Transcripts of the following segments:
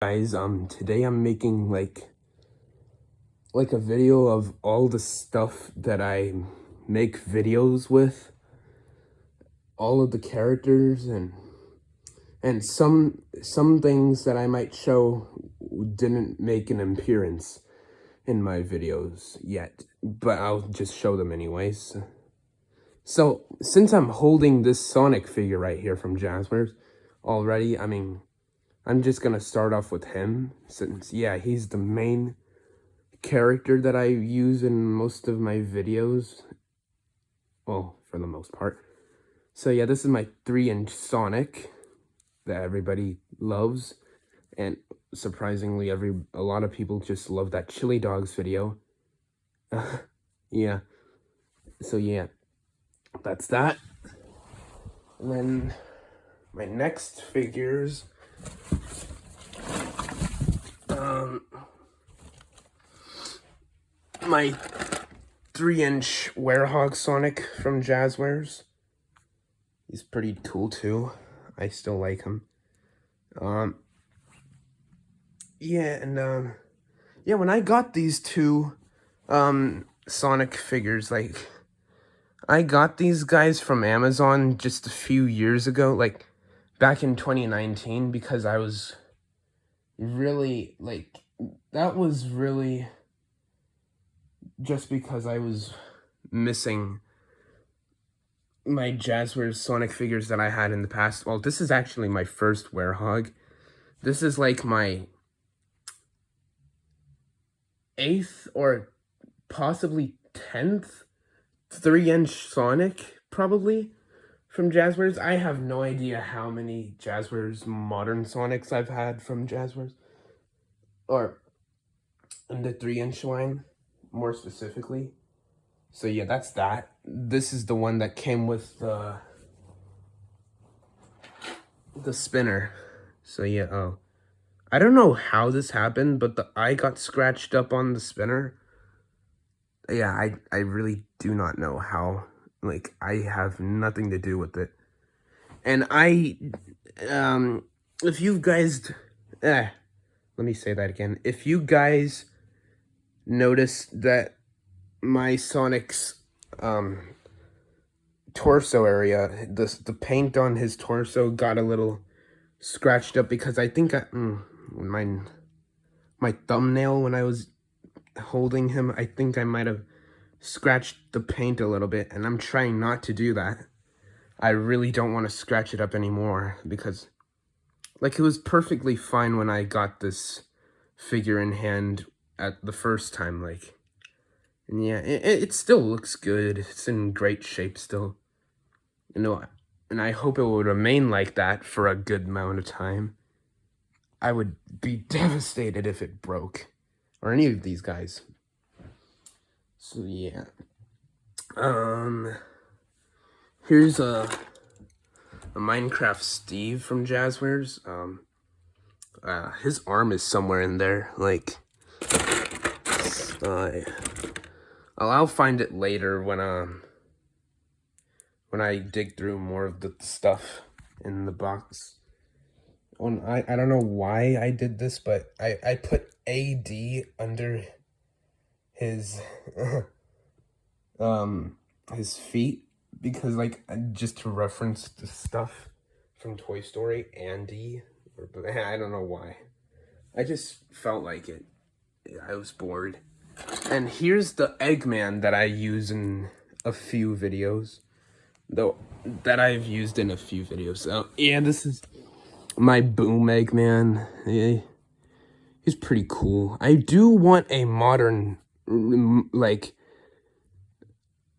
Guys, today I'm making like a video of all the stuff that I make videos with, all of the characters and some things that I might show didn't make an appearance in my videos yet, but I'll just show them anyways. So, since I'm holding this Sonic figure right here from Jazzwares already, I'm just gonna start off with him, since, yeah, he's the main character that I use in most of my videos. Well, for the most part. So yeah, this is my 3-inch Sonic that everybody loves. And surprisingly, a lot of people just love that Chili Dogs video. Yeah. So yeah, that's that. And then my next figures, my 3-inch Werehog Sonic from Jazzwares. He's pretty cool too. I still like him. Yeah, when I got these two Sonic figures, like, I got these guys from Amazon just a few years ago, like back in 2019, because I was really, like, that was really just because I was missing my Jazzwares Sonic figures that I had in the past. Well, this is actually my first Werehog. This is like my 8th or possibly 10th 3-inch Sonic, probably, from Jazzwares. I have no idea how many Jazzwares modern Sonics I've had from Jazzwares, or in the 3-inch line, more specifically. So yeah, that's that. This is the one that came with the spinner. So yeah, I don't know how this happened, but the eye got scratched up on the spinner. Yeah, I really do not know how. Like, I have nothing to do with it. And if you guys, let me say that again. If you guys notice that my Sonic's, torso area, the paint on his torso got a little scratched up, because I think my thumbnail when I was holding him, I think I might have scratched the paint a little bit, and I'm trying not to do that. I really don't want to scratch it up anymore, because, like, it was perfectly fine when I got this figure in hand at the first time, like, and yeah, it still looks good. It's in great shape still, you know, and I hope it will remain like that for a good amount of time. I would be devastated if it broke, or any of these guys. So yeah, here's a Minecraft Steve from Jazzwares. His arm is somewhere in there, like, I'll find it later when I dig through more of the stuff in the box. I don't know why I did this, but I put AD under his his feet, because, like, just to reference the stuff from Toy Story, Andy, I don't know why. I just felt like it. I was bored. And here's the Eggman that I use in a few videos. So yeah, this is my Boom Eggman. Yeah, he's pretty cool. I do want a modern, like,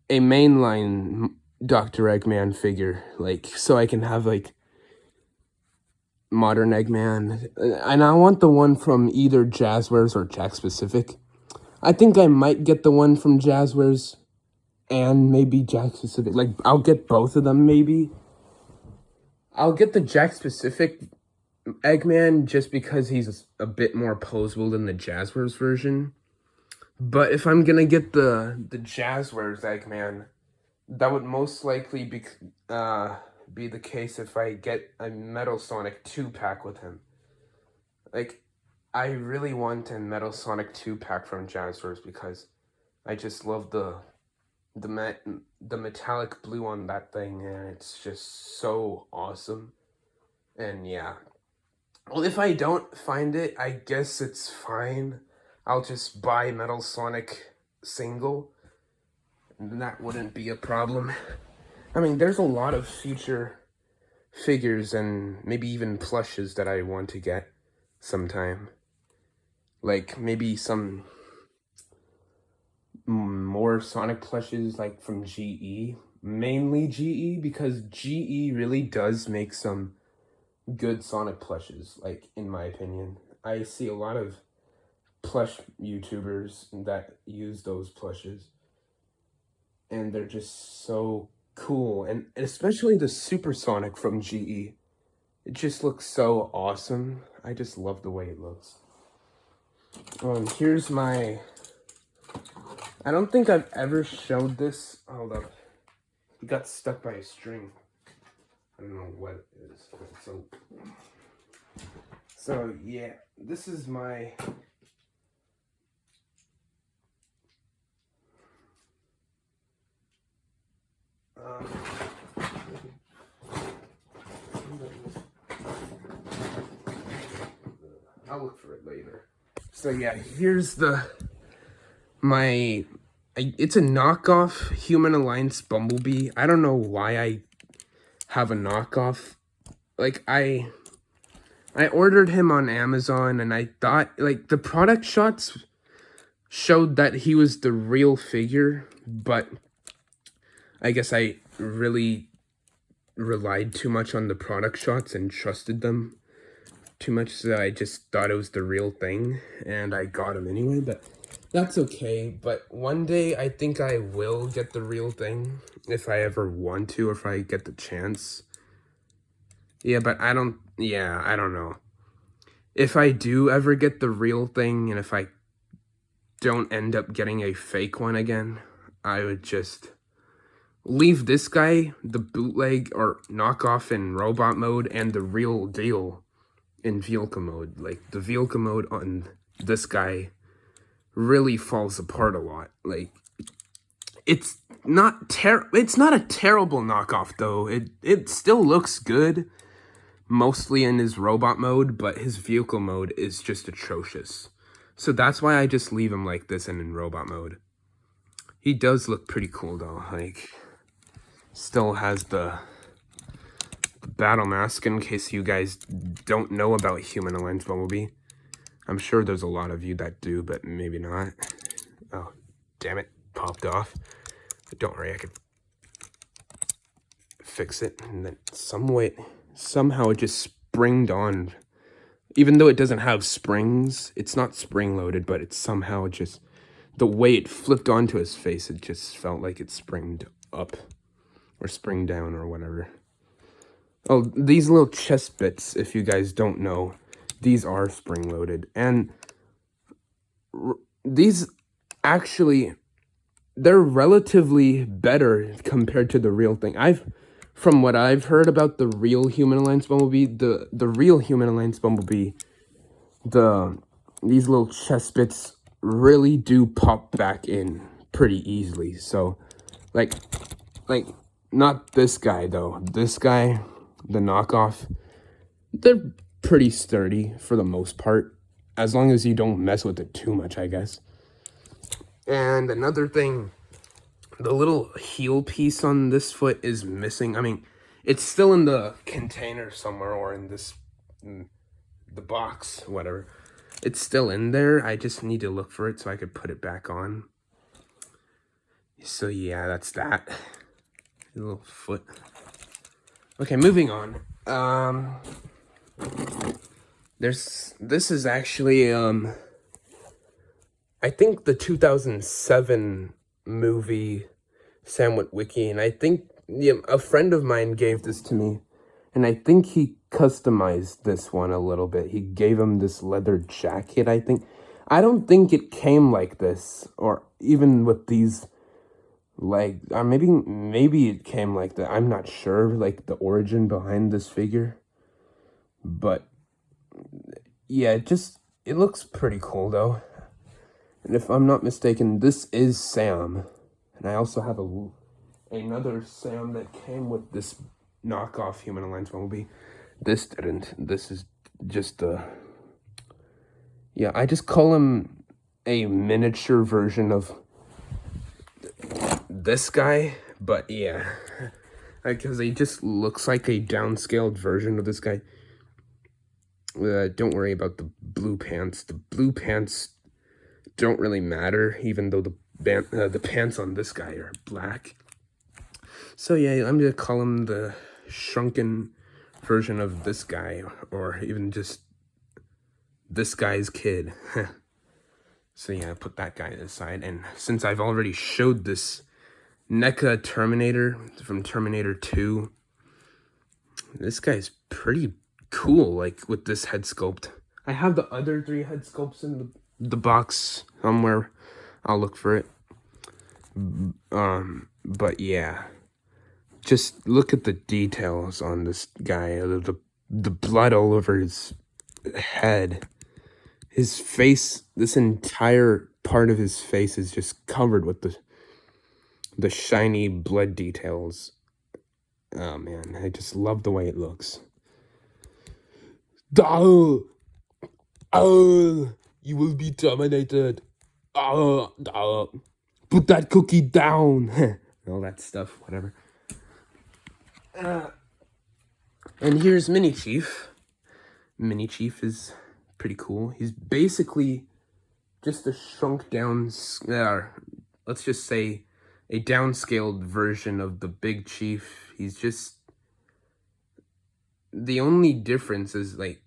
a mainline Dr. Eggman figure, like, so I can have, like, modern Eggman. And I want the one from either Jazzwares or Jack Pacific. I think I might get the one from Jazzwares and maybe Jack Pacific. Like, I'll get both of them, maybe. I'll get the Jack Pacific Eggman just because he's a bit more posable than the Jazzwares version. But if I'm gonna get the Jazzwares Eggman, that would most likely be the case if I get a Metal Sonic 2-pack with him. Like, I really want a Metal Sonic 2 pack from Jazzwares because I just love the metallic blue on that thing, and it's just so awesome. And yeah, well, if I don't find it, I guess it's fine. I'll just buy Metal Sonic single, and that wouldn't be a problem. I mean, there's a lot of future figures and maybe even plushes that I want to get sometime. Like maybe some more Sonic plushes like from GE. Mainly GE, because GE really does make some good Sonic plushes, like in my opinion. I see a lot of plush YouTubers that use those plushes, and they're just so cool. And especially the Supersonic from GE. It just looks so awesome. I just love the way it looks. Here's my... I don't think I've ever showed this. Hold up. It got stuck by a string. I don't know what it is. So yeah, this is my... I'll look for it later. So yeah, here's it's a knockoff Human Alliance Bumblebee. I don't know why I have a knockoff. Like, I ordered him on Amazon, and I thought, like, the product shots showed that he was the real figure, but I guess I really relied too much on the product shots and trusted them too much, so I just thought it was the real thing, and I got him anyway, but that's okay. But one day I think I will get the real thing, if I ever want to, or if I get the chance. Yeah, but I don't know. If I do ever get the real thing, and if I don't end up getting a fake one again, I would just leave this guy, the bootleg or knockoff in robot mode, and the real deal in vehicle mode. Like, the vehicle mode on this guy really falls apart a lot. Like, it's not a terrible knockoff though. It still looks good, mostly in his robot mode, but his vehicle mode is just atrocious. So that's why I just leave him like this and in robot mode. He does look pretty cool though. Like, still has the battle mask, in case you guys don't know about Human Alliance Bumblebee. I'm sure there's a lot of you that do, but maybe not. Oh, damn it. Popped off. But don't worry, I could fix it. And then somehow it just springed on. Even though it doesn't have springs, it's not spring-loaded, but it's somehow just... The way it flipped onto his face, it just felt like it springed up. Or spring down, or whatever. Oh, these little chest bits, if you guys don't know, these are spring-loaded. And these actually, they're relatively better compared to the real thing. From what I've heard about the real Human Alliance Bumblebee, the real Human Alliance Bumblebee, these little chest bits really do pop back in pretty easily. So, like, not this guy, though. This guy... The knockoff, they're pretty sturdy for the most part, as long as you don't mess with it too much, I guess. And another thing, the little heel piece on this foot is missing. I mean, it's still in the container somewhere, or in the box, whatever. It's still in there. I just need to look for it so I could put it back on. So yeah, that's that. A little foot. Okay, moving on. This is actually, I think the 2007 movie Sam Witwicky, and I think a friend of mine gave this to me, and I think he customized this one a little bit. He gave him this leather jacket, I think. I don't think it came like this, or even with these... Like, maybe it came like that. I'm not sure, like, the origin behind this figure. But, yeah, It looks pretty cool, though. And if I'm not mistaken, this is Sam. And I also have another Sam that came with this knockoff Human Alliance Bumblebee. This didn't. This is just yeah, I just call him a miniature version of this guy. But yeah, because he just looks like a downscaled version of this guy. Don't worry about the blue pants. The blue pants don't really matter, even though the pants on this guy are black. So yeah, I'm gonna call him the shrunken version of this guy, or even just this guy's kid. So yeah, put that guy aside. And since I've already showed this Neca Terminator from Terminator 2, this guy's pretty cool, like with this head sculpt. I have the other 3 head sculpts in the box somewhere. I'll look for it. But yeah, just look at the details on this guy. The blood all over his head. His face, this entire part of his face is just covered with the shiny blood details. Oh man, I just love the way it looks. Oh, you will be terminated. Put that cookie down. All that stuff, whatever. And here's Mini Chief. Mini Chief is pretty cool. He's basically just a shrunk down, let's just say a downscaled version of the Big Chief. He's just, the only difference is, like,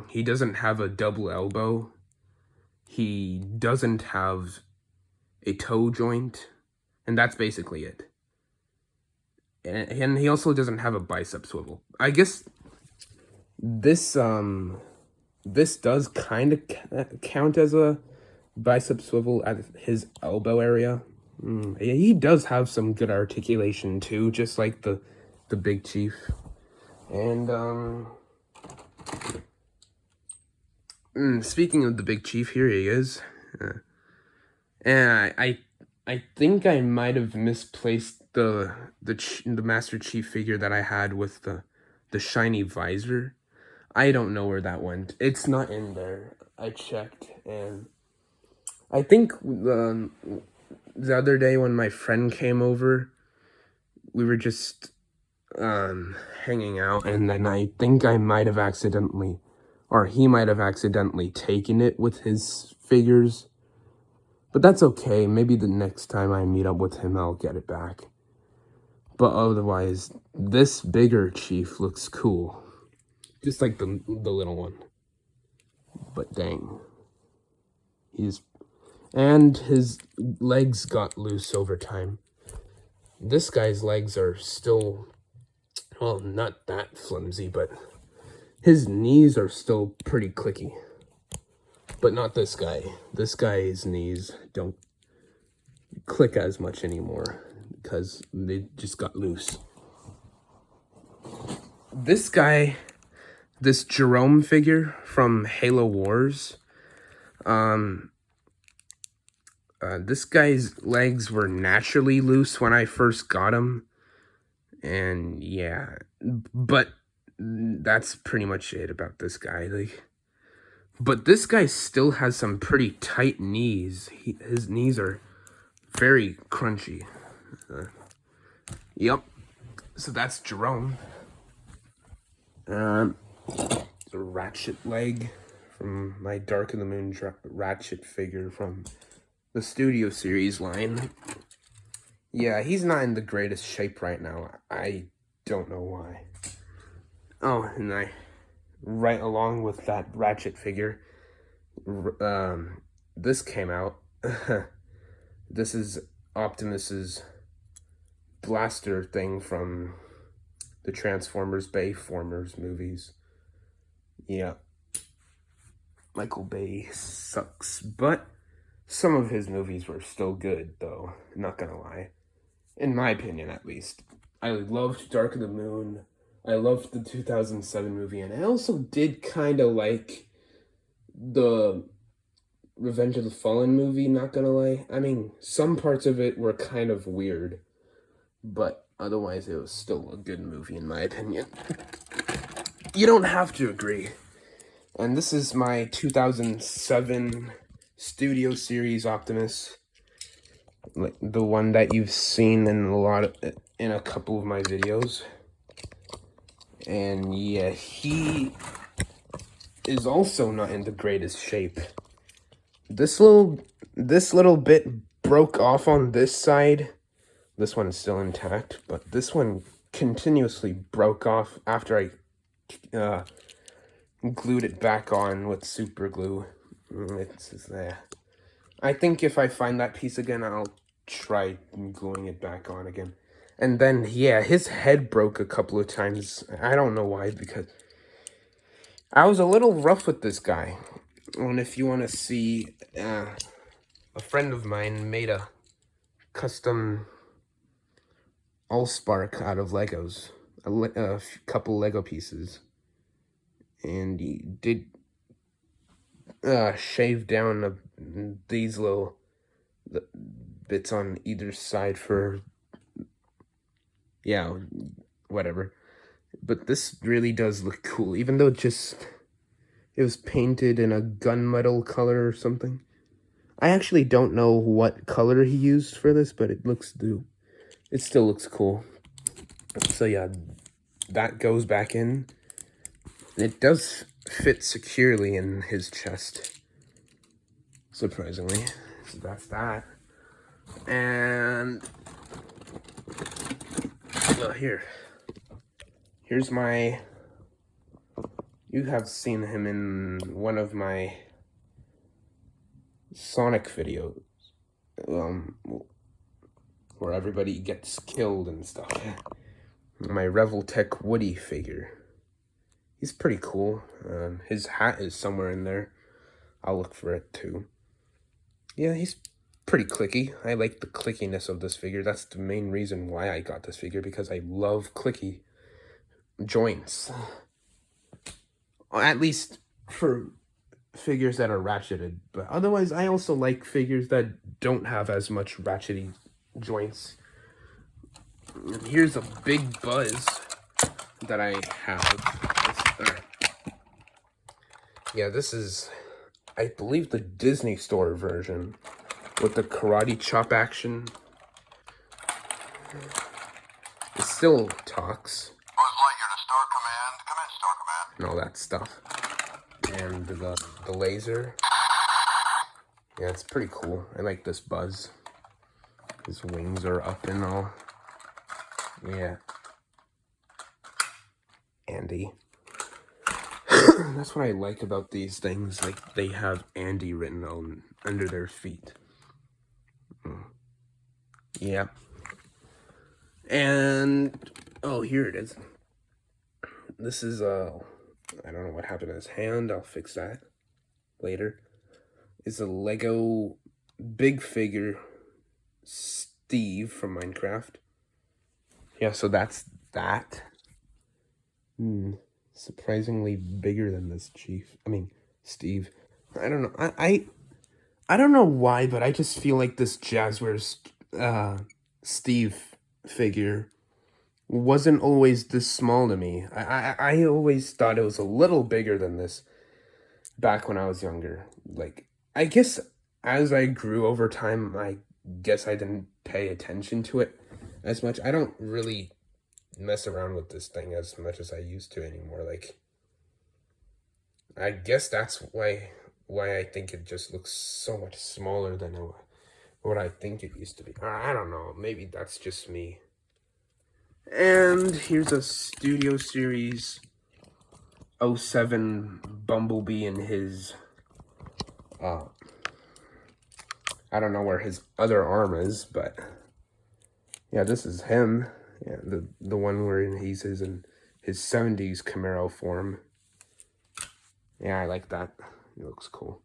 he doesn't have a double elbow. He doesn't have a toe joint. And that's basically it. And he also doesn't have a bicep swivel. I guess this does kind of count as a bicep swivel at his elbow area. He does have some good articulation too, just like the Big Chief. And speaking of the Big Chief, here he is. And I think I might have misplaced the Master Chief figure that I had with the shiny visor. I don't know where that went. It's not in there. I checked, and I think the other day when my friend came over, we were just hanging out, and then I think I might have accidentally, or he might have accidentally taken it with his figures. But that's okay. Maybe the next time I meet up with him, I'll get it back. But otherwise, this bigger Chief looks cool. Just like the little one. But dang. And his legs got loose over time. This guy's legs are still, well, not that flimsy, but his knees are still pretty clicky. But not this guy. This guy's knees don't click as much anymore because they just got loose. This guy, this Jerome figure from Halo Wars, this guy's legs were naturally loose when I first got him. And yeah, but that's pretty much it about this guy. Like, but this guy still has some pretty tight knees. His knees are very crunchy. Yep. So that's Jerome. The Ratchet leg from my Dark of the Moon Ratchet figure from the Studio Series line. Yeah, he's not in the greatest shape right now. I don't know why. Oh, and right along with that Ratchet figure, this came out. This is Optimus's blaster thing from the Transformers Bayformers movies. Yeah. Michael Bay sucks, but some of his movies were still good, though. Not gonna lie. In my opinion, at least. I loved Dark of the Moon. I loved the 2007 movie, and I also did kind of like the Revenge of the Fallen movie, not gonna lie. I mean, some parts of it were kind of weird, but otherwise it was still a good movie in my opinion. You don't have to agree. And this is my 2007 Studio Series Optimus, like the one that you've seen in a couple of my videos. And yeah, he is also not in the greatest shape. This little bit broke off on this side. This one is still intact, but this one continuously broke off after I glued it back on with super glue. It's there. I think if I find that piece again, I'll try gluing it back on again. And then, yeah, his head broke a couple of times. I don't know why, because I was a little rough with this guy. And if you want to see, a friend of mine made a custom Allspark out of Legos. A couple Lego pieces. And he did shave down these little bits on either side for, yeah, whatever. But this really does look cool, even though it was painted in a gunmetal color or something. I actually don't know what color he used for this, but it still looks cool. So yeah, that goes back in. It does fit securely in his chest, surprisingly. So that's that. And here's my, you have seen him in one of my Sonic videos, where everybody gets killed and stuff. My Revel Tech Woody figure. He's pretty cool. His hat is somewhere in there. I'll look for it too. Yeah, he's pretty clicky. I like the clickiness of this figure. That's the main reason why I got this figure, because I love clicky joints. At least for figures that are ratcheted. But otherwise, I also like figures that don't have as much ratchety joints. And here's a big buzz that I have. Yeah, this is, I believe, the Disney Store version with the karate chop action. It still talks. Lightyear to Star Command. Come in, Star Command. And all that stuff. And the laser. Yeah, it's pretty cool. I like this buzz. His wings are up and all. Yeah. Andy. That's what I like about these things. Like, they have Andy written on under their feet. Yeah. And oh, here it is. This is I don't know what happened to his hand. I'll fix that later. It's a Lego big figure Steve from Minecraft. Yeah, so that's that. Surprisingly bigger than this Steve. I don't know. I don't know why, but I just feel like this Jazzwares Steve figure wasn't always this small to me. I always thought it was a little bigger than this back when I was younger. Like, I guess as I grew over time, I guess I didn't pay attention to it as much. I don't really mess around with this thing as much as I used to anymore. Like, I guess that's why I think it just looks so much smaller than what I think it used to be. I don't know. Maybe that's just me. And here's a Studio Series 07 Bumblebee in his, I don't know where his other arm is, but yeah, this is him. Yeah, the one where he's in his 70s Camaro form. Yeah, I like that. It looks cool.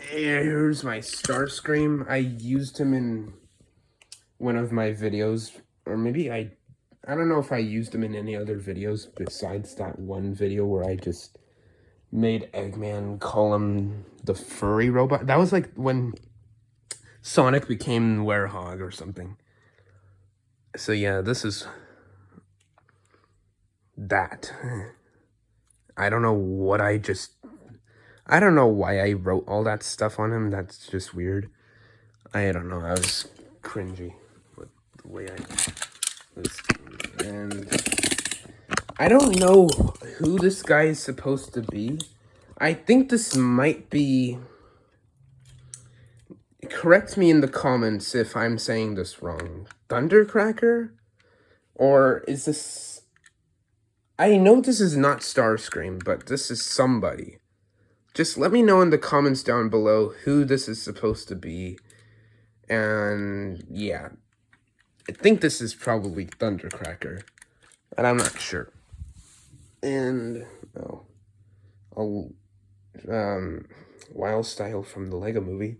Here's my Starscream. I used him in one of my videos, or maybe I don't know if I used him in any other videos besides that one video where I just made Eggman call him the furry robot. That was like when Sonic became Werehog or something. So yeah, this is that. I don't know what I don't know why I wrote all that stuff on him. That's just weird. I don't know. I was cringy with the way I was. And I don't know who this guy is supposed to be. I think this might be... Correct me in the comments if I'm saying this wrong. Thundercracker? Or is this... I know this is not Starscream, but this is somebody. Just let me know in the comments down below who this is supposed to be. And yeah, I think this is probably Thundercracker, but I'm not sure. And Wild Style from the Lego Movie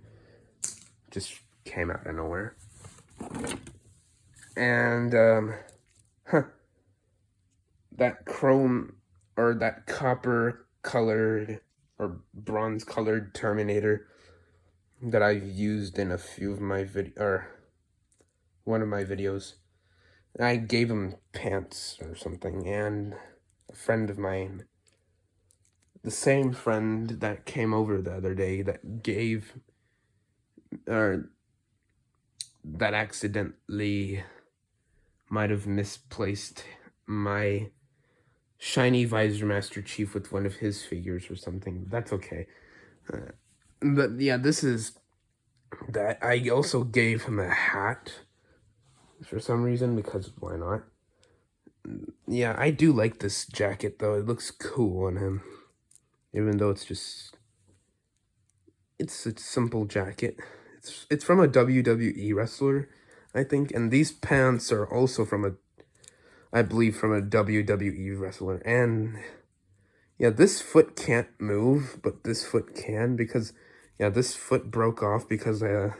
just came out of nowhere. And that chrome or that copper colored or bronze colored Terminator that I've used in a few of my one of my videos. I gave him pants or something, and a friend of mine, the same friend that came over the other day that gave, or that accidentally might have misplaced my shiny Visor Master Chief with one of his figures or something. That's okay. But yeah, this is that. I also gave him a hat for some reason, because why not? Yeah, I do like this jacket though. It looks cool on him, even though it's just it's a simple jacket. It's from a WWE wrestler, I think, and these pants are also from I believe from a WWE wrestler. And yeah, this foot can't move, but this foot can, because yeah, this foot broke off because of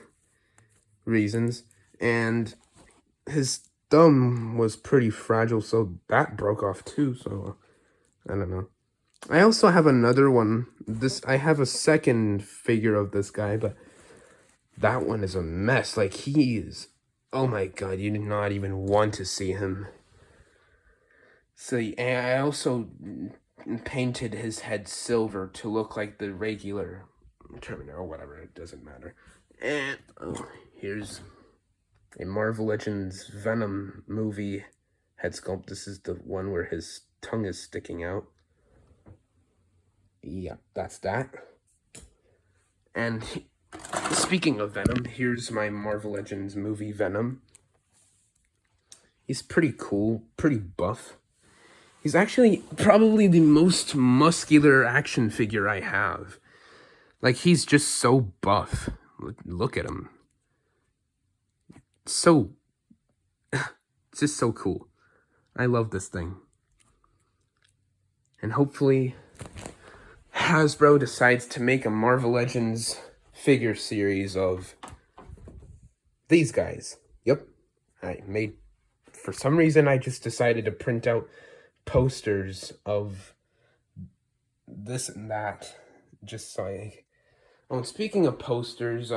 reasons, and his thumb was pretty fragile, so that broke off too. So I don't know. I also have another one. I have a second figure of this guy, but that one is a mess. Like, he is, oh my god, you do not even want to see him. So and I also painted his head silver to look like the regular Terminator or whatever. It doesn't matter. And here's a Marvel Legends Venom movie head sculpt. This is the one where his tongue is sticking out. Yeah, that's that. And speaking of Venom, here's my Marvel Legends movie Venom. He's pretty cool, pretty buff. He's actually probably the most muscular action figure I have. Like, he's just so buff. Look at him. So, it's just so cool. I love this thing. And hopefully Hasbro decides to make a Marvel Legends figure series of these guys. Yep. For some reason, I just decided to print out posters of this and that. Just so speaking of posters,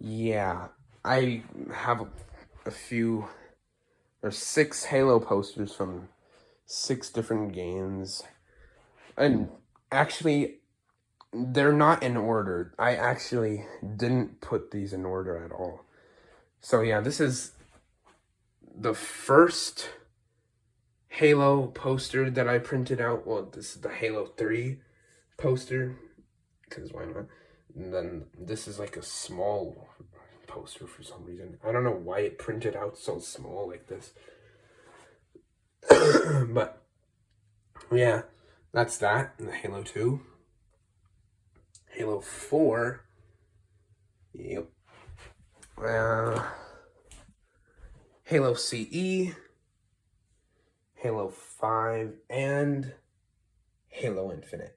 yeah, I have a few, or 6 Halo posters from 6 different games. And actually, they're not in order. I actually didn't put these in order at all. So yeah, this is the first Halo poster that I printed out. Well, this is the Halo 3 poster, because why not? And then this is like a small poster for some reason. I don't know why it printed out so small like this. But yeah, that's that. And the Halo 2. Halo 4. Yep. Halo CE. Halo 5. And Halo Infinite.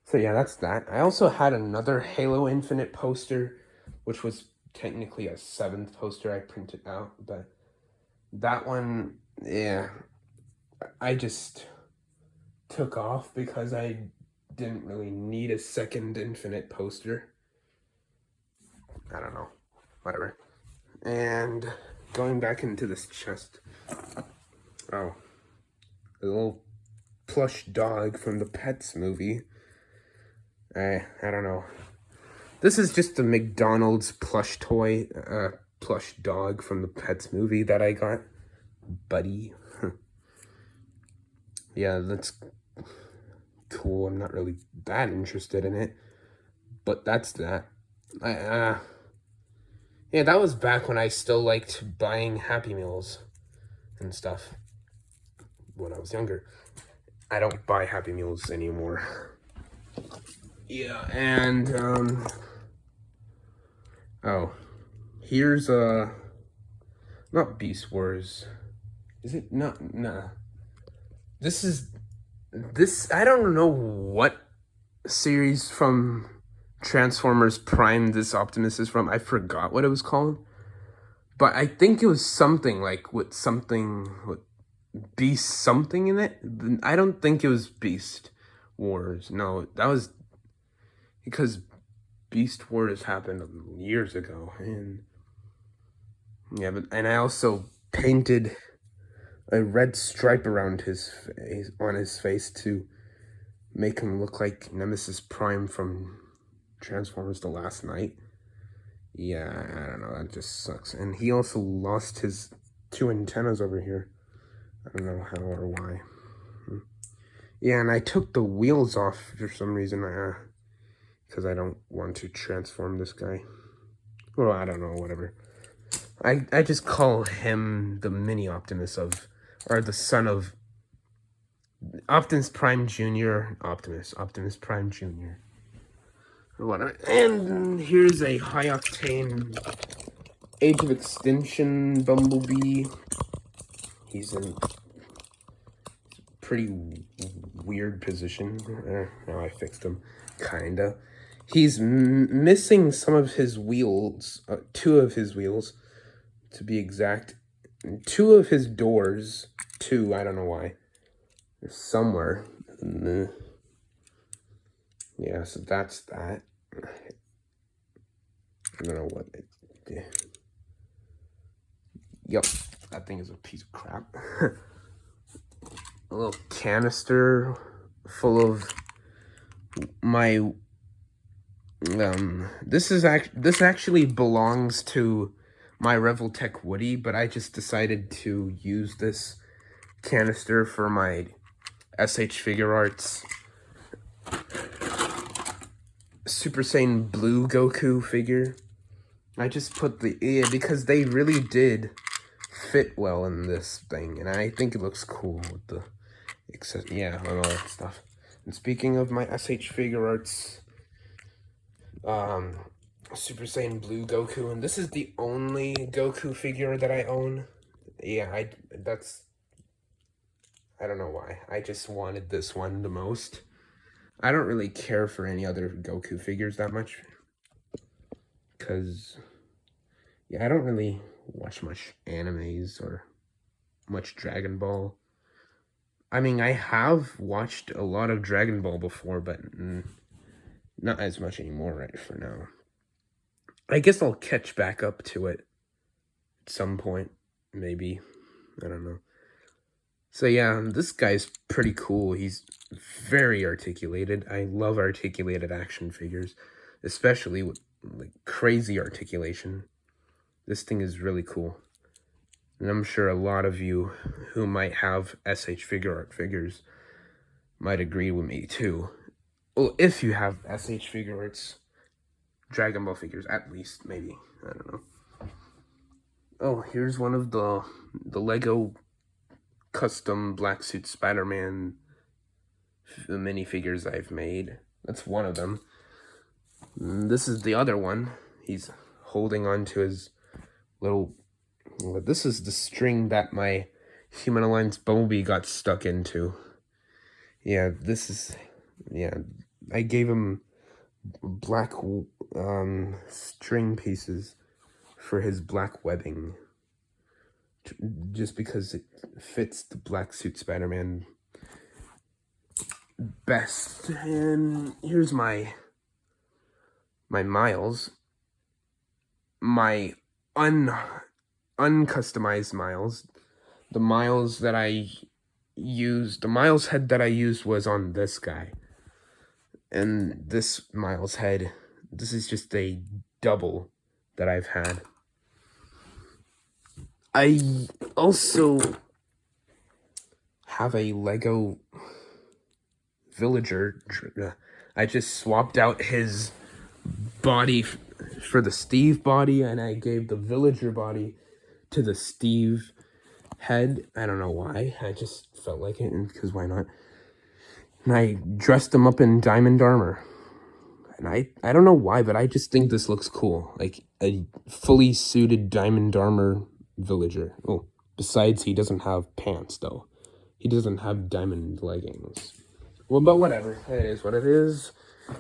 So yeah, that's that. I also had another Halo Infinite poster, which was technically a 7th poster I printed out. But that one, yeah, I just took off because I didn't really need a second Infinite poster. I don't know. Whatever. And going back into this chest. Oh. A little plush dog from the Pets movie. I don't know. This is just a McDonald's plush toy, plush dog from the Pets movie that I got. Buddy. Yeah, that's cool. I'm not really that interested in it. But that's that. Yeah, that was back when I still liked buying Happy Meals and stuff. When I was younger. I don't buy Happy Meals anymore. Yeah, and, oh. Here's, not Beast Wars. Is it? Nah. This, I don't know what series from Transformers Prime this Optimus is from. I forgot what it was called. But I think it was something like with Beast something in it. I don't think it was Beast Wars. No, that was because Beast Wars happened years ago. And yeah, and I also painted a red stripe around his face, on his face, to make him look like Nemesis Prime from Transformers The Last Night. Yeah, I don't know, that just sucks. And he also lost his 2 antennas over here. I don't know how or why. Yeah, and I took the wheels off for some reason, because I don't want to transform this guy. Well, I don't know, whatever. I just call him the mini Optimus or the son of Optimus Prime Jr. Optimus Prime Jr. Or whatever. And here's a high octane Age of Extinction Bumblebee. He's in a pretty weird position. Now I fixed him, kinda. He's missing some of his wheels, 2 of his wheels, to be exact. 2 of his doors, 2, I don't know why. They're somewhere. Yeah, so that's that. I don't know what it did. Yup, that thing is a piece of crap. A little canister full of my this actually belongs to my Revel Tech Woody, but I just decided to use this canister for my SH Figure Arts Super Saiyan Blue Goku figure. I just put because they really did fit well in this thing, and I think it looks cool with the and all that stuff. And speaking of my SH Figure Arts Super Saiyan Blue Goku, and this is the only Goku figure that I own. Yeah, I don't know why. I just wanted this one the most. I don't really care for any other Goku figures that much, because yeah, I don't really watch much animes or much Dragon Ball. I mean, I have watched a lot of Dragon Ball before, but not as much anymore right for now. I guess I'll catch back up to it at some point, maybe. I don't know. So yeah, this guy's pretty cool. He's very articulated. I love articulated action figures, especially with like crazy articulation. This thing is really cool. And I'm sure a lot of you who might have SH Figure Art figures might agree with me too. Well, if you have SH Figure Arts Dragon Ball figures, at least, maybe. I don't know. Oh, here's one of the Lego custom Black Suit Spider-Man minifigures I've made. That's one of them. This is the other one. He's holding on to his little... This is the string that my Human Alliance Bumblebee got stuck into. Yeah, this is... Yeah, I gave him black string pieces for his black webbing, just because it fits the Black Suit Spider-Man best. And here's my Miles. My uncustomized Miles. The Miles that I used, the Miles head that I used was on this guy. And this Miles head, this is just a double that I've had. I also have a Lego villager. I just swapped out his body for the Steve body, and I gave the villager body to the Steve head. I don't know why. I just felt like it, because why not? And I dressed him up in diamond armor. And I don't know why, but I just think this looks cool. Like a fully suited diamond armor villager. Oh, besides he doesn't have pants, though. He doesn't have diamond leggings. Well, but whatever. It is what it is.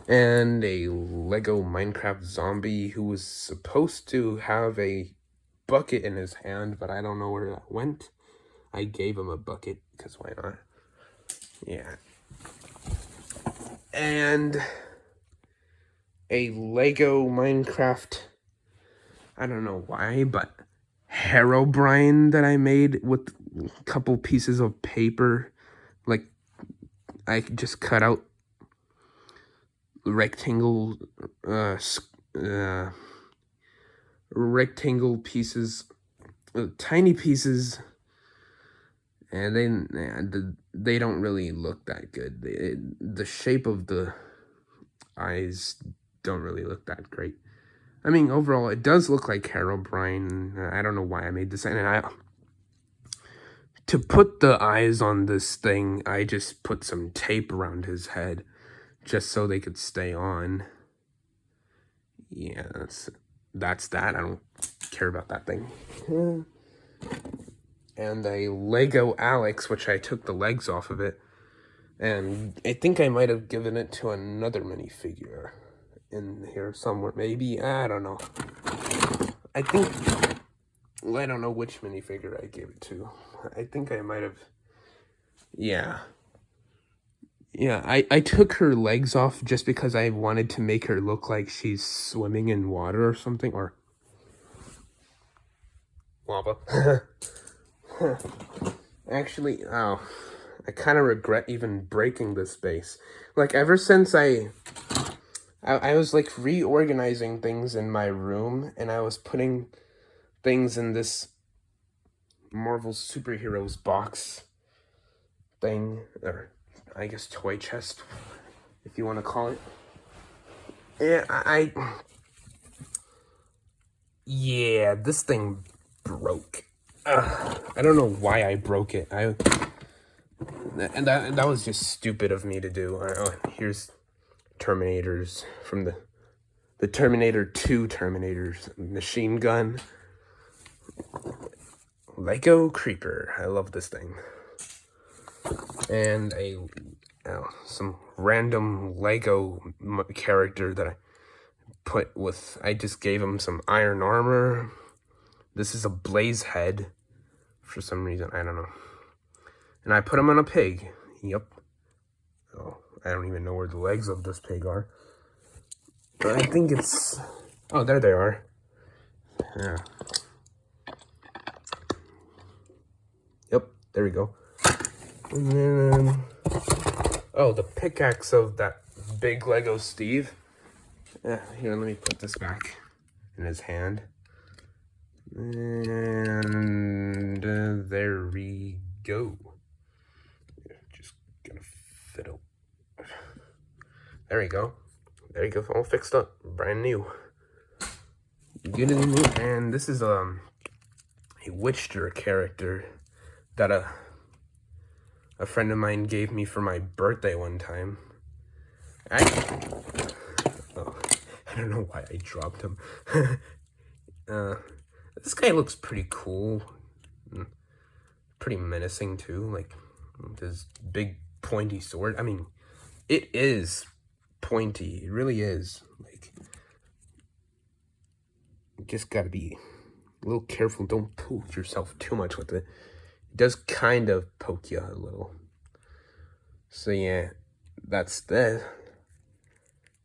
And a Lego Minecraft zombie who was supposed to have a bucket in his hand, but I don't know where that went. I gave him a bucket, because why not? Yeah. And a Lego Minecraft, I don't know why, but Herobrine that I made with a couple pieces of paper. Like, I just cut out rectangle pieces, tiny pieces, and they don't really look that good. The shape of the eyes don't really look that great. I mean, overall, it does look like Herobrine. I don't know why I made this, and to put the eyes on this thing, I just put some tape around his head, just so they could stay on. Yeah, that's that. I don't care about that thing. And a Lego Alex, which I took the legs off of it, and I think I might have given it to another minifigure in here somewhere. Maybe, I don't know. I don't know which minifigure I gave it to. I think I might have. Yeah, I took her legs off just because I wanted to make her look like she's swimming in water or something, or lava. Actually, I kind of regret even breaking this base. Like, ever since I was like reorganizing things in my room, and I was putting things in this Marvel Superheroes box thing, or I guess toy chest, if you want to call it. Yeah, this thing broke. I don't know why I broke it. And that was just stupid of me to do. Here's Terminators from the Terminator 2 Terminators. Machine gun. Lego Creeper. I love this thing. And some random Lego character that I put with. I just gave him some iron armor. This is a blaze head for some reason. I don't know. And I put him on a pig. Yep. Oh, I don't even know where the legs of this pig are. But I think it's... Oh, there they are. Yeah. Yep, there we go. And then... Oh, the pickaxe of that big Lego Steve. Yeah, here, let me put this back in his hand. And there we go. Just gonna fiddle. There we go. There you go. All fixed up. Brand new. Good and new. And this is a Witcher character that a friend of mine gave me for my birthday one time. I don't know why I dropped him. This guy looks pretty cool. Pretty menacing too, like this big pointy sword. I mean, it is pointy. It really is. Like, you just gotta be a little careful. Don't poke yourself too much with it. It does kind of poke you a little. So yeah, that's that.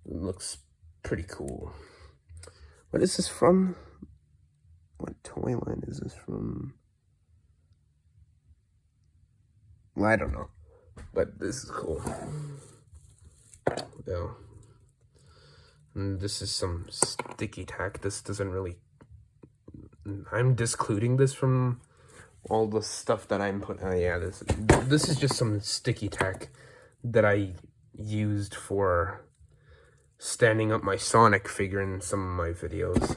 It looks pretty cool. What is this from? What toy line is this from? Well, I don't know, but this is cool. Yeah. And this is some sticky tack. This doesn't really... I'm discluding this from all the stuff that I'm putting... yeah, this is just some sticky tack that I used for standing up my Sonic figure in some of my videos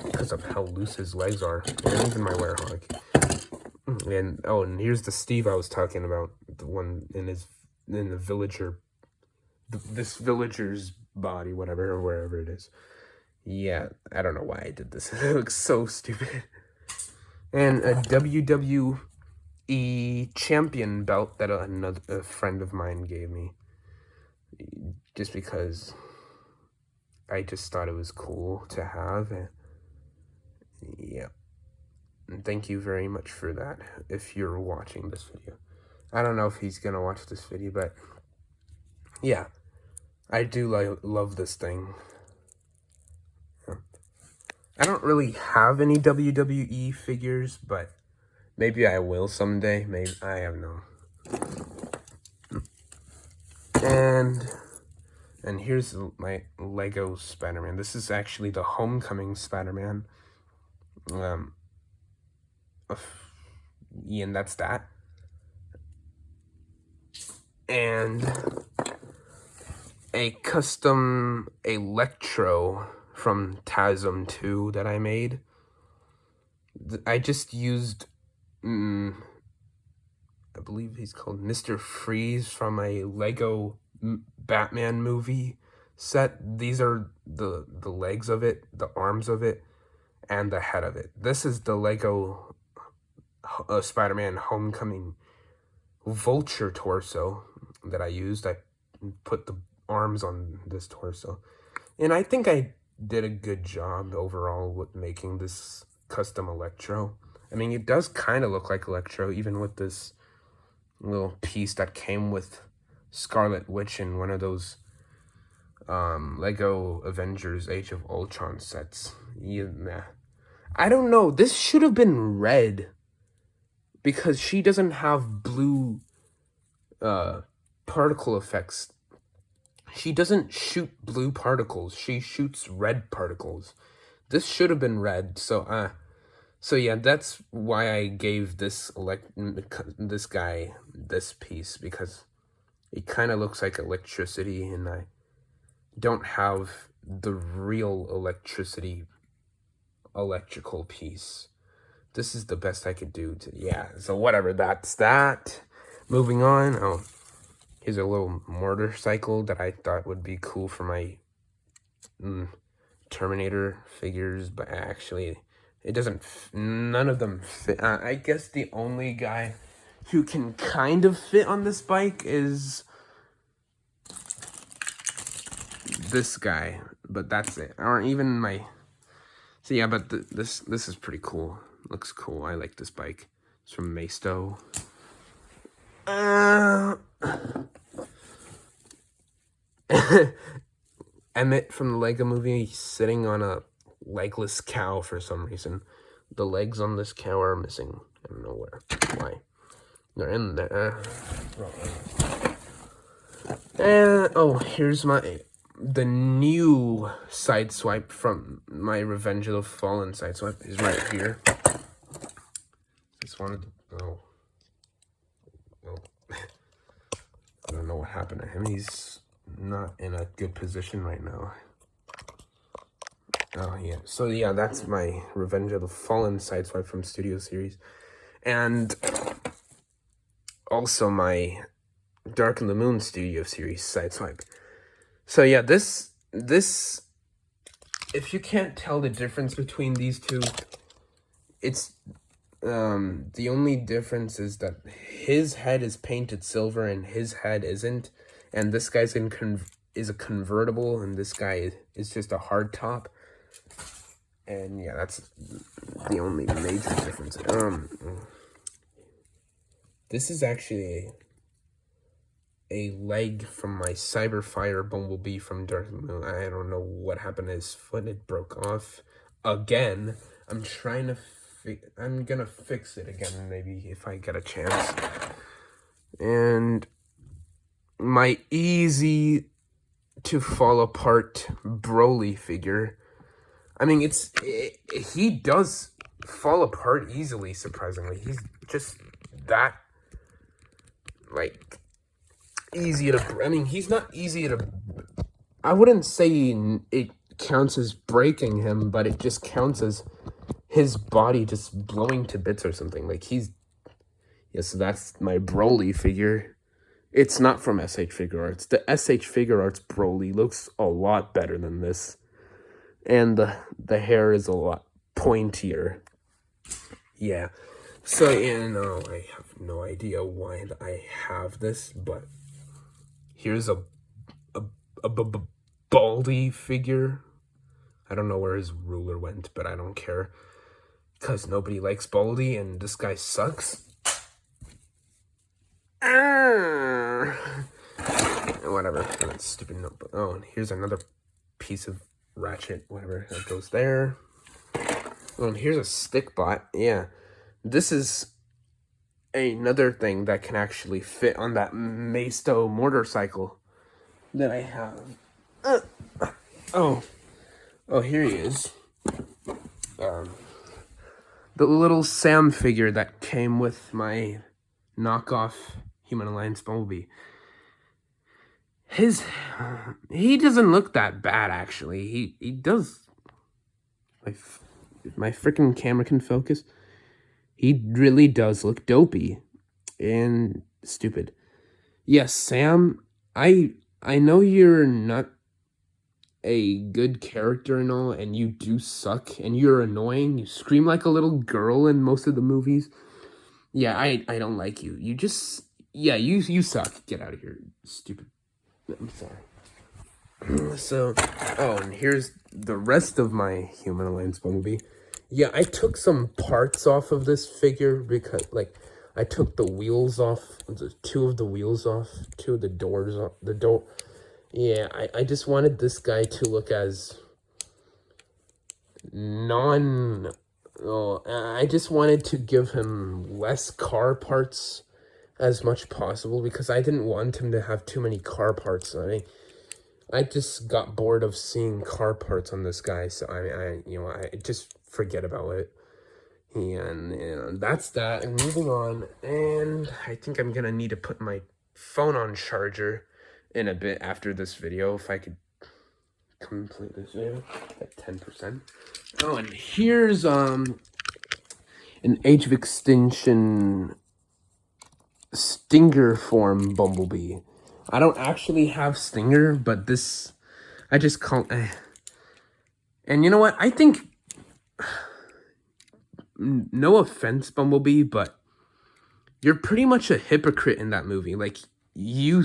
because of how loose his legs are, and even my Werehog. And oh, and here's the Steve I was talking about, the one in the villager, this villager's body, whatever, or wherever it is. Yeah, I don't know why I did this. It looks so stupid. And a WWE champion belt that a friend of mine gave me, just because I just thought it was cool to have. Yeah. And thank you very much for that, if you're watching this video. I don't know if he's gonna watch this video, but yeah, I do love this thing. I don't really have any WWE figures, but maybe I will someday. Maybe, I have no. And here's my Lego Spider-Man. This is actually the Homecoming Spider-Man. And that's that. And a custom Electro from TASM 2 that I made. I just used, I believe he's called Mr. Freeze from a Lego Batman movie set. These are the legs of it, the arms of it, and the head of it. This is the Lego Spider-Man Homecoming Vulture torso that I used. I put the arms on this torso, and I think I did a good job overall with making this custom Electro. I mean, it does kind of look like Electro, even with this little piece that came with Scarlet Witch in one of those Lego Avengers Age of Ultron sets. Yeah, I don't know. This should have been red, because she doesn't have blue particle effects. She doesn't shoot blue particles. She shoots red particles. This should have been red. So yeah, that's why I gave this guy this piece, because it kind of looks like electricity, and I don't have the real electrical piece. This is the best I could do yeah, so whatever, that's that. Moving on. Oh, here's a little motorcycle that I thought would be cool for my Terminator figures, but actually it doesn't, none of them fit. I guess the only guy who can kind of fit on this bike is this guy, but that's it. Or even my, so yeah, but this is pretty cool. Looks cool. I like this bike. It's from Maisto. Emmett from the Lego movie, he's sitting on a legless cow for some reason. The legs on this cow are missing. I don't know why. They're in there. And oh, here's the new Sideswipe from my Revenge of the Fallen Sideswipe is right here. Just wanted to, I don't know what happened to him. He's not in a good position right now. Oh yeah, so yeah, that's my Revenge of the Fallen Sideswipe from Studio Series, and also my Dark in the Moon Studio Series Sideswipe. So yeah, this, if you can't tell the difference between these two, it's, the only difference is that his head is painted silver and his head isn't, and this guy's is a convertible, and this guy is just a hard top. And yeah, that's the only major difference. This is actually a leg from my Cyberfire Bumblebee from Dark Moon. I don't know what happened to his foot. It broke off again. I'm trying to I'm gonna fix it again, maybe, if I get a chance. And my easy to fall apart Broly figure. I mean, he does fall apart easily, surprisingly. He's just that, like, easy to... I mean, he's not easy to... I wouldn't say it counts as breaking him, but it just counts as his body just blowing to bits or something. Like, he's... Yeah, so that's my Broly figure. It's not from SH Figure Arts. The SH Figure Arts Broly looks a lot better than this. And the hair is a lot pointier. Yeah. So, yeah, no, I have no idea why I have this, but here's a Baldy figure. I don't know where his ruler went, but I don't care. Because nobody likes Baldy, and this guy sucks. Whatever. That's stupid notebook. Oh, and here's another piece of ratchet, whatever, that goes there. Oh, and here's a stick bot. Yeah. This is another thing that can actually fit on that Maisto motorcycle that I have. Oh, here he is. The little Sam figure that came with my knockoff Human Alliance Bumblebee. He doesn't look that bad, actually. He does. My freaking camera can focus. He really does look dopey and stupid. Yes, Sam, I know you're not a good character and all, and you do suck, and you're annoying. You scream like a little girl in most of the movies. Yeah, I don't like you. You just... Yeah, you suck. Get out of here, stupid. I'm sorry. So, oh, and here's the rest of my Human Alliance Bumblebee. Yeah, I took some parts off of this figure because, like, I took the wheels off, two of the wheels off, two of the doors off, the door. Yeah, I just wanted this guy to look as I just wanted to give him less car parts as much possible because I didn't want him to have too many car parts. I mean, I just got bored of seeing car parts on this guy, so I just forget about it. And that's that. And moving on, and I think I'm gonna need to put my phone on charger in a bit after this video, if I could complete this video at 10%. Oh, and here's an Age of Extinction Stinger form Bumblebee. I don't actually have Stinger, but this, I just call... And you know what? I think... No offense, Bumblebee, but you're pretty much a hypocrite in that movie. Like, you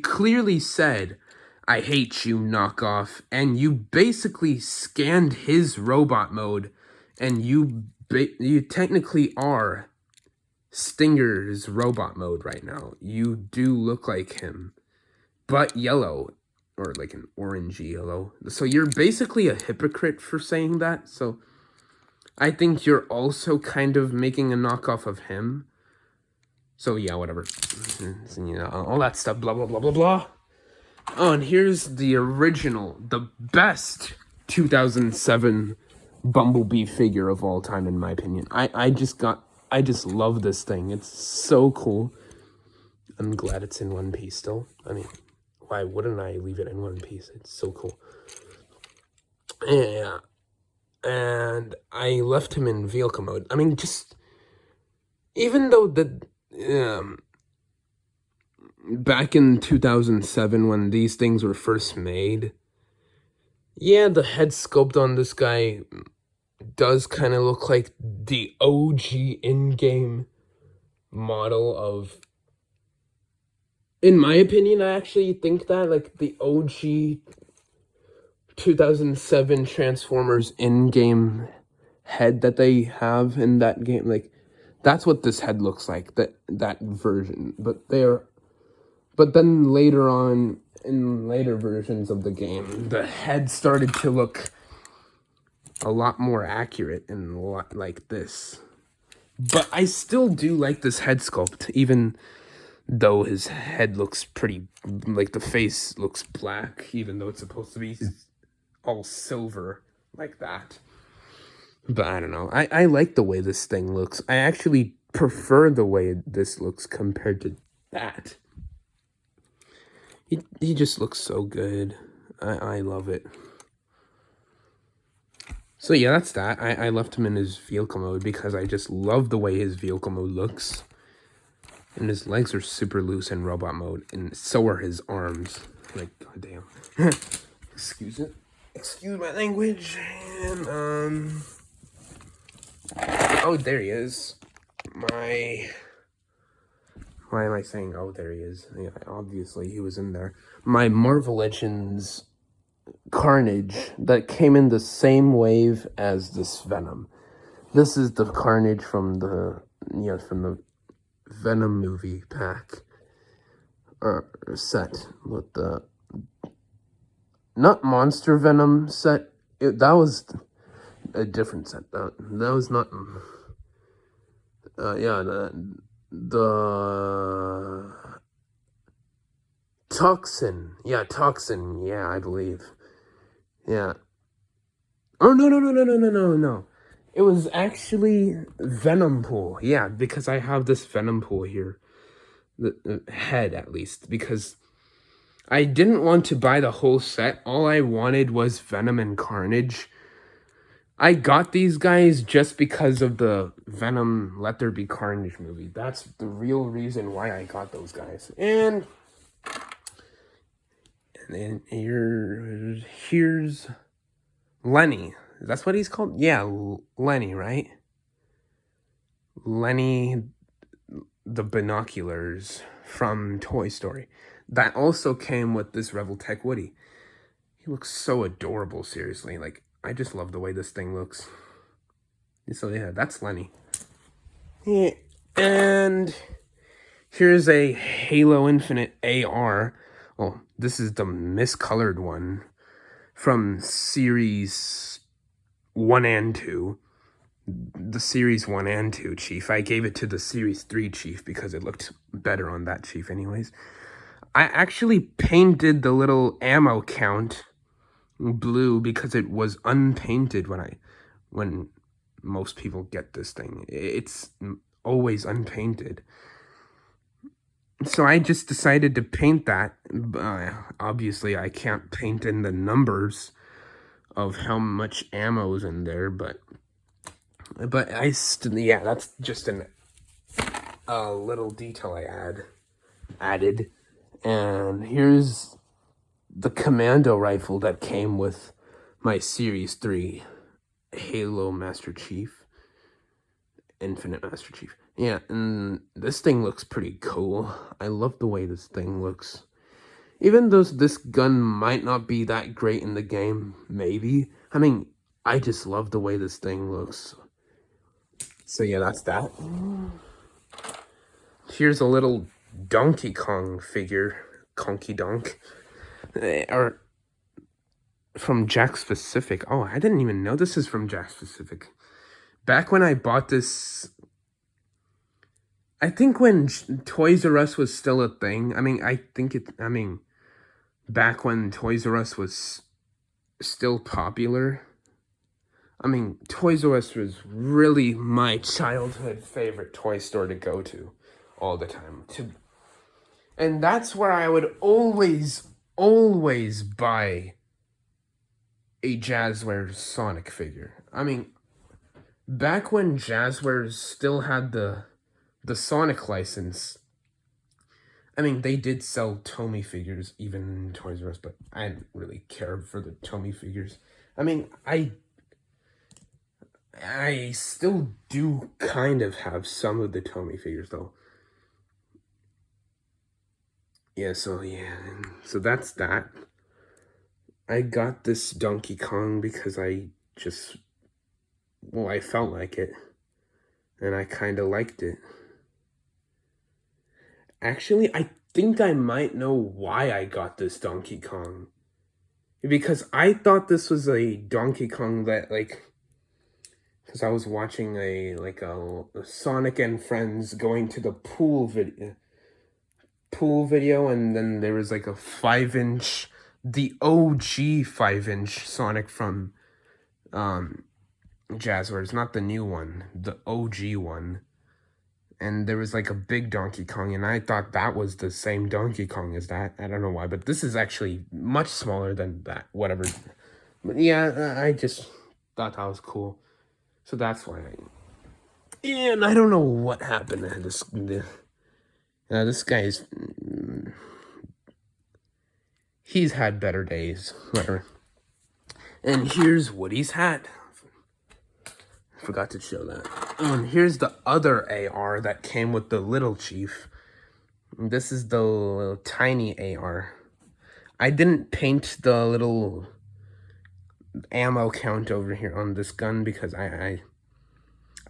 clearly said, I hate you, knockoff, and you basically scanned his robot mode, and you technically are Stinger's robot mode right now. You do look like him, but yellow, or like an orangey yellow. So you're basically a hypocrite for saying that, so I think you're also kind of making a knockoff of him. So yeah, whatever. You know, all that stuff, blah, blah, blah, blah, blah. Oh, and here's the original, the best 2007 Bumblebee figure of all time, in my opinion. I just love this thing. It's so cool. I'm glad it's in one piece still. I mean, why wouldn't I leave it in one piece? It's so cool. Yeah. And I left him in vehicle mode. I mean, just... Even though back in 2007 when these things were first made, yeah, the head sculpt on this guy does kind of look like the OG in-game model of... In my opinion, I actually think that, like, the OG 2007 Transformers in-game head that they have in that game, like, that's what this head looks like, that version. But But then later on, in later versions of the game, the head started to look a lot more accurate and a lot like this. But I still do like this head sculpt, even though his head looks pretty, like the face looks black, even though it's supposed to be all silver like that. But I don't know. I like the way this thing looks. I actually prefer the way this looks compared to that. He just looks so good. I love it. So yeah, that's that. I left him in his vehicle mode because I just love the way his vehicle mode looks. And his legs are super loose in robot mode, and so are his arms. Like, goddamn. Excuse my language. And, oh, there he is. Why am I saying, oh, there he is? Yeah, obviously, he was in there. My Marvel Legends Carnage that came in the same wave as this Venom. This is the Carnage from the Venom movie pack. Set. With the... Not Monster Venom set. That was a different set. That was not... the Toxin. Yeah, Toxin. Yeah, I believe. Yeah. Oh, no. It was actually Venom Pool. Yeah, because I have this Venom Pool here. The head, at least. Because I didn't want to buy the whole set. All I wanted was Venom and Carnage. I got these guys just because of the Venom Let There Be Carnage movie. That's the real reason why I got those guys. And then here's Lenny. That's what he's called? Yeah, Lenny, right? Lenny the binoculars from Toy Story. That also came with this Revel Tech Woody. He looks so adorable, seriously. Like, I just love the way this thing looks. So yeah, that's Lenny. Yeah. And here's a Halo Infinite AR. Oh, this is the miscolored one from Series 1 and 2. The Series 1 and 2 Chief. I gave it to the Series 3 Chief because it looked better on that Chief anyways. I actually painted the little ammo count blue because it was unpainted when most people get this thing. It's always unpainted. So I just decided to paint that. Obviously, I can't paint in the numbers of how much ammo is in there, but yeah, that's just a little detail I added. And here's the Commando Rifle that came with my Series 3 Halo Master Chief. Infinite Master Chief. Yeah, and this thing looks pretty cool. I love the way this thing looks. Even though this gun might not be that great in the game, maybe. I mean, I just love the way this thing looks. So yeah, that's that. Here's a little Donkey Kong figure. Conky Donk. Or from Jack's Pacific. Oh, I didn't even know this is from Jack's Pacific. Back when I bought this, I think when Toys R Us was still a thing. Back when Toys R Us was still popular. I mean, Toys R Us was really my childhood favorite toy store to go to all the time. And that's where I would always buy a Jazzwares Sonic figure. I mean, back when Jazzwares still had the Sonic license, I mean, they did sell Tomy figures, even in Toys R Us, but I didn't really care for the Tomy figures. I mean, I still do kind of have some of the Tomy figures, though. Yeah, so that's that. I got this Donkey Kong because I felt like it. And I kind of liked it. Actually, I think I might know why I got this Donkey Kong. Because I thought this was a Donkey Kong that, like, because I was watching a Sonic and Friends going to the pool video, and then there was like a 5-inch, the OG 5-inch Sonic from Jazzwares, not the new one, the OG one. And there was like a big Donkey Kong, and I thought that was the same Donkey Kong as that. I don't know why, but this is actually much smaller than that, whatever. But yeah, I just thought that was cool. So that's why and I don't know what happened to this guy's... He's had better days, whatever. And here's Woody's hat. Forgot to show that. And here's the other AR that came with the little chief. This is the little tiny AR. I didn't paint the little ammo count over here on this gun because I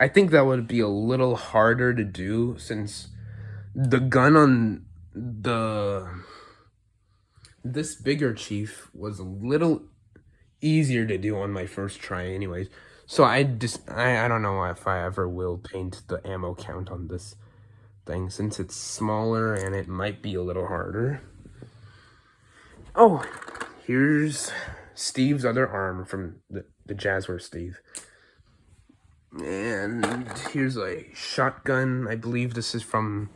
think that would be a little harder to do, since the gun on this bigger chief was a little easier to do on my first try anyways. So I don't know if I ever will paint the ammo count on this thing, since it's smaller and it might be a little harder. Oh, here's Steve's other arm from the Jazzwares Steve. And here's a shotgun. I believe this is from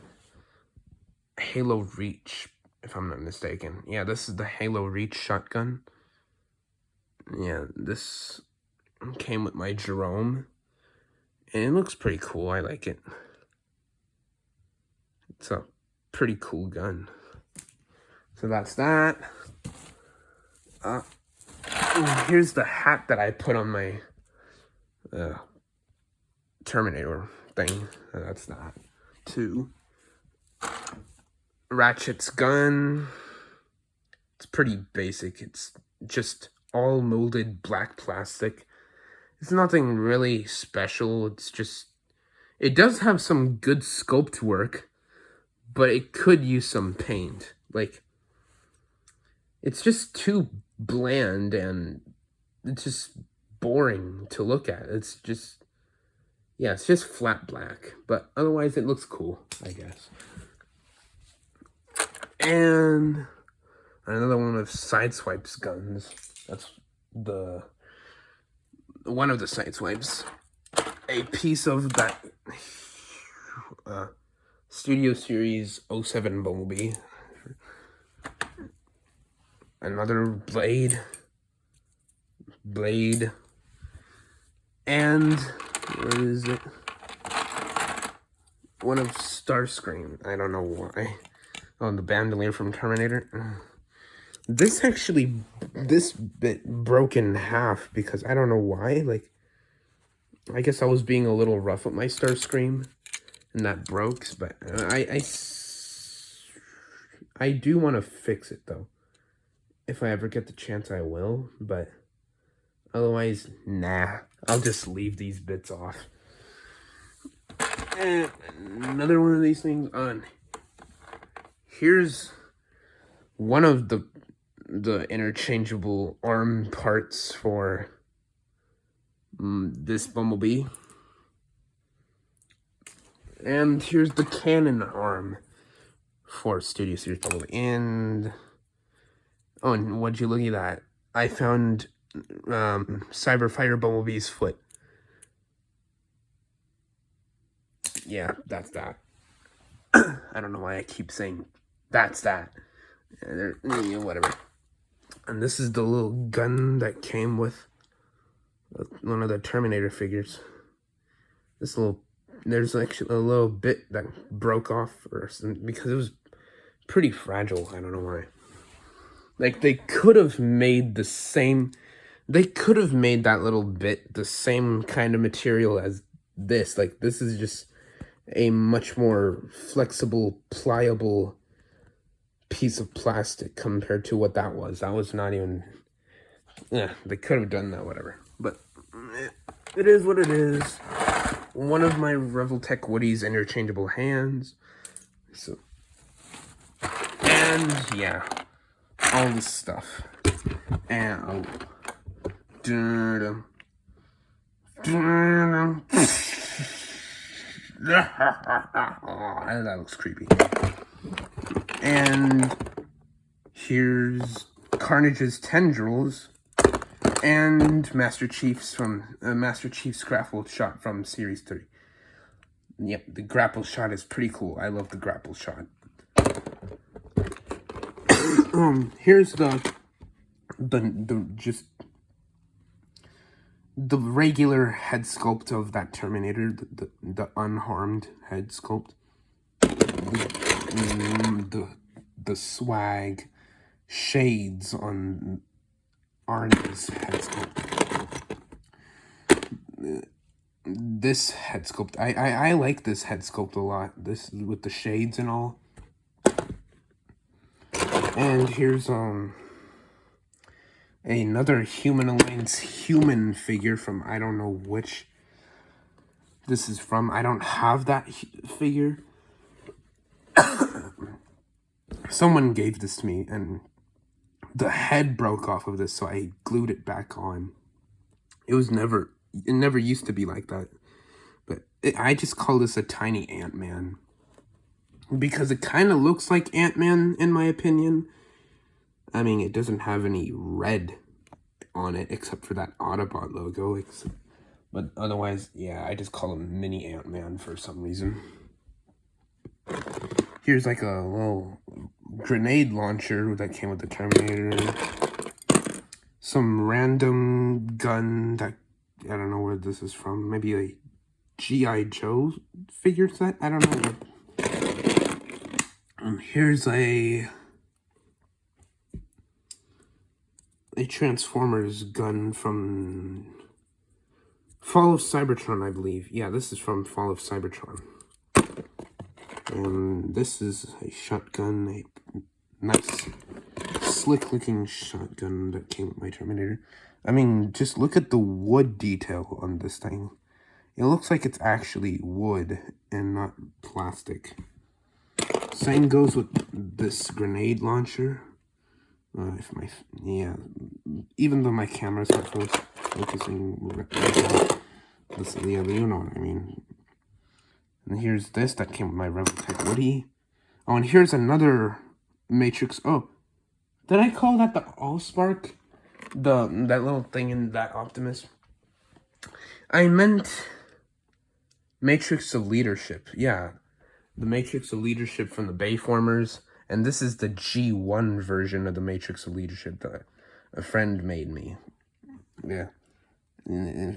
Halo Reach, if I'm not mistaken. Yeah, this is the Halo Reach shotgun. Yeah, this came with my Jerome, and it looks pretty cool. I like it. It's a pretty cool gun. So that's that. Here's the hat that I put on my Terminator thing. That's that too. Ratchet's gun. It's pretty basic. It's just all molded black plastic. It's nothing really special. It's just, it does have some good sculpt work, but it could use some paint. Like, it's just too bland and it's just boring to look at. It's just, yeah, it's just flat black, but otherwise it looks cool, I guess. And another one of Sideswipe's guns. That's one of the Sideswipes. A piece of that Studio Series 07 Bumblebee. Another blade. And what is it? One of Starscream. I don't know why. Oh, the bandolier from Terminator. This bit broke in half because I don't know why. Like, I guess I was being a little rough with my Starscream, and that broke. But I do want to fix it though. If I ever get the chance, I will. But otherwise, nah. I'll just leave these bits off. And another one of these things on. Here's one of the interchangeable arm parts for this Bumblebee. And here's the cannon arm for Studio Series Bumblebee. And oh, and would you look at that? I found Cyberfighter Bumblebee's foot. Yeah, that's that. I don't know why I keep saying that's that. Whatever. And this is the little gun that came with one of the Terminator figures. There's actually a little bit that broke off because it was pretty fragile. I don't know why. Like, they could have made that little bit the same kind of material as this. Like, this is just a much more flexible, pliable piece of plastic compared to what that was. That was not even... Yeah, they could have done that, whatever. But it is what it is. One of my Revel Tech Woody's interchangeable hands. So, And yeah, all this stuff. And that looks creepy. And here's Carnage's tendrils and Master Chief's grapple shot from Series 3. Yep, the grapple shot is pretty cool. I love the grapple shot. Here's the regular head sculpt of that Terminator, the unharmed head sculpt. The swag shades on Arnie's head sculpt. This head sculpt, I like this head sculpt a lot. This with the shades and all. And here's another Human Alliance human figure from I don't know which this is from. I don't have that figure. Someone gave this to me and the head broke off of this, so I glued it back on. It never used to be like that. But I just call this a tiny Ant-Man. Because it kind of looks like Ant-Man, in my opinion. I mean, it doesn't have any red on it, except for that Autobot logo. But otherwise, yeah, I just call him Mini Ant-Man for some reason. Here's like a little grenade launcher that came with the Terminator. Some random gun that, I don't know where this is from. Maybe a G.I. Joe figure set? I don't know. Here's a Transformers gun from Fall of Cybertron, I believe. Yeah, this is from Fall of Cybertron. And this is a shotgun, a nice, slick-looking shotgun that came with my Terminator. I mean, just look at the wood detail on this thing. It looks like it's actually wood and not plastic. Same goes with this grenade launcher. Even though my camera's not focusing, yeah, you know what I mean. And here's this that came with my Revel Tech Woody. Oh, and here's another Matrix. Oh, did I call that the Allspark? That little thing in that Optimus. I meant Matrix of Leadership. Yeah, the Matrix of Leadership from the Bayformers. And this is the G1 version of the Matrix of Leadership that a friend made me. Yeah.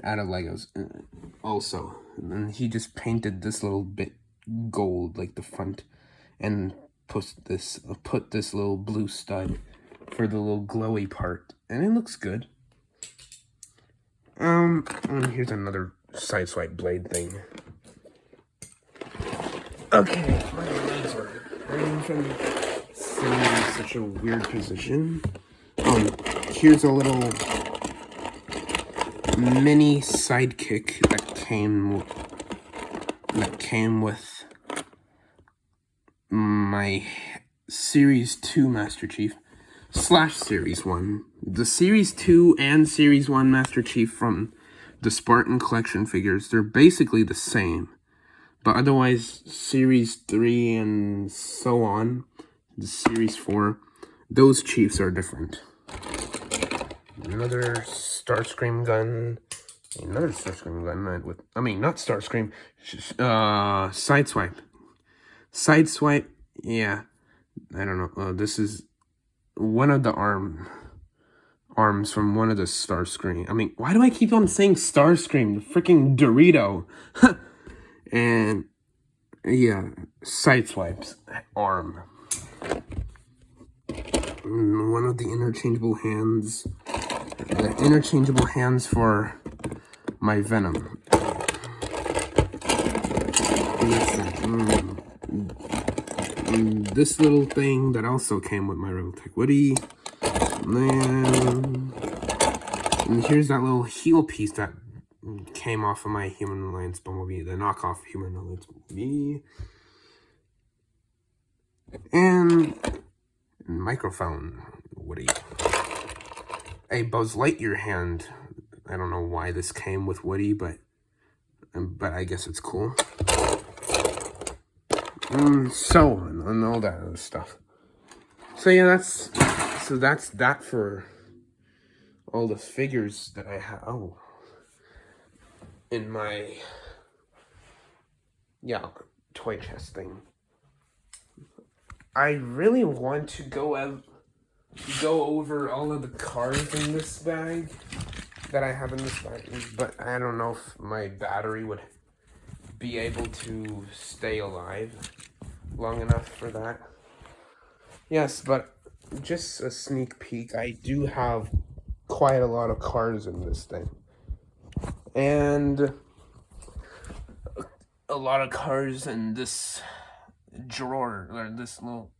Out of Legos. Also. And then he just painted this little bit gold, like the front. And put this little blue stud for the little glowy part. And it looks good. And here's another sideswipe blade thing. Okay, my legs are hurting from sitting in such a weird position. Here's a little mini sidekick that came with my Series 2 Master Chief / Series 1. The Series 2 and Series 1 Master Chief from the Spartan Collection figures, they're basically the same. But otherwise, Series 3 and so on, the Series 4, those Chiefs are different. Another Starscream gun. Another Starscream gun with, I mean, not Starscream, Sideswipe. Sideswipe, yeah. I don't know. This is one of the arms from one of the Starscream. I mean, why do I keep on saying Starscream? The freaking Dorito. And yeah, Sideswipe's arm. One of the interchangeable hands. The interchangeable hands for my Venom. This little thing that also came with my Revel Tech Woody. And here's that little heel piece that came off of my Human Alliance Bumblebee, the knockoff Human Alliance Bumblebee. And microphone, Woody. A Buzz Lightyear hand. I don't know why this came with Woody, but I guess it's cool. So on and all that other stuff. So yeah, that's that for all the figures that I have. Oh, in my toy chest thing. I really want to go over all of the cars in this bag that I have in this bag, but I don't know if my battery would be able to stay alive long enough for that. Yes, but just a sneak peek, I do have quite a lot of cars in this thing. And a lot of cars in this drawer, or this little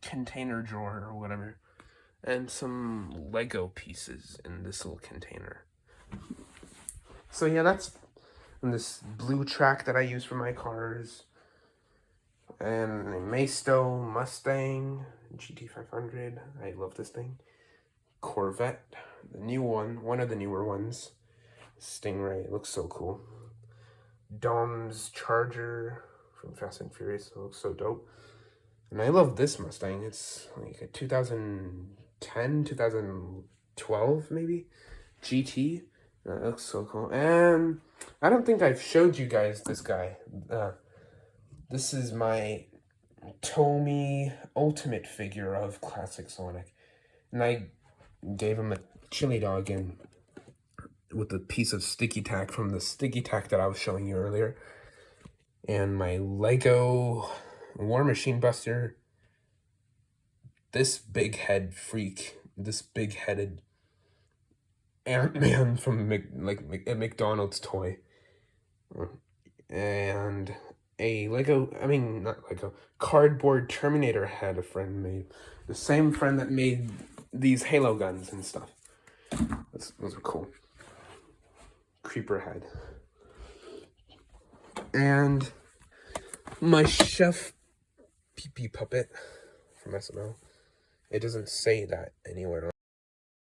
container drawer or whatever. And some Lego pieces in this little container. So yeah, that's this blue track that I use for my cars. And a Maisto Mustang GT500. I love this thing. Corvette, the new one of the newer ones. Stingray, it looks so cool. Dom's Charger from Fast and Furious, it looks so dope. And I love this Mustang. It's like a 2010, 2012 maybe GT. That looks so cool. And I don't think I've showed you guys this guy. This is my Tomy Ultimate figure of Classic Sonic. And I gave him a chili dog in with a piece of sticky tack from the sticky tack that I was showing you earlier. And my Lego War Machine Buster. This big head freak. This big headed Ant-Man from a McDonald's toy. And a cardboard Terminator head a friend made. The same friend that made these Halo guns and stuff. Those are cool. Creeper head. And my Chef Pee Pee puppet from SNL. It doesn't say that anywhere